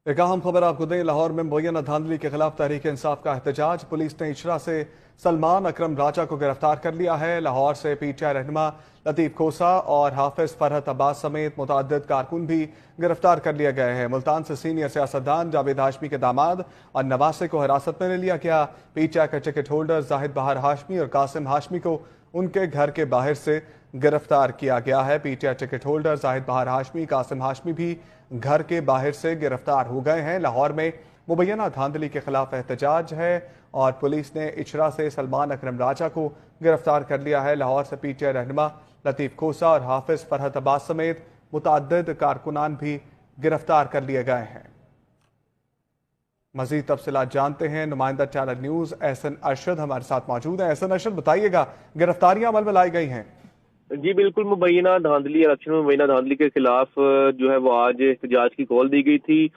एक अहम खबर आपको दें, लाहौर में मुबैना धांधली के खिलाफ तहरीक इंसाफ का एहतजाज। पुलिस ने इचरा से सलमान अकरम राजा को गिरफ्तार कर लिया है। लाहौर से पीटीआई रहनुमा लतीफ खोसा और हाफिज फरहत अब्बास समेत मुतअद्दिद कारकुन भी गिरफ्तार कर लिए गए हैं। मुल्तान से सीनियर सियासतदान जावेद हाशमी के दामाद और नवासे को हिरासत में ले लिया गया। पीटीआई के टिकट होल्डर जाहिद बहार हाशमी और कासिम हाशमी को उनके घर के बाहर से गिरफ्तार किया गया है। पीटीआई टिकट होल्डर जाहिद बहार हाशमी, कासिम हाशमी भी घर के बाहर से गिरफ्तार हो गए हैं। लाहौर में मुबैना धांधली के खिलाफ एहतजाज है और पुलिस ने इचरा से सलमान अकरम राजा को गिरफ्तार कर लिया है। लाहौर से पीटीआई रहनुमा लतीफ खोसा और हाफिज फरहत अब्बास समेत मुतअद्दिद कारकुनान भी गिरफ्तार कर लिए गए हैं। मजीद तफसीलात जानते हैं, नुमाइंदा चैनल न्यूज एहसन अरशद हमारे साथ मौजूद है। एहसन अरशद, बताइएगा, गिरफ्तारियां अमल में लाई गई हैं? जी बिल्कुल, मुबैना धांधली इलेक्शन में मुबैना धांधली के खिलाफ जो है वो आज एहतजाज की कॉल दी गई थी।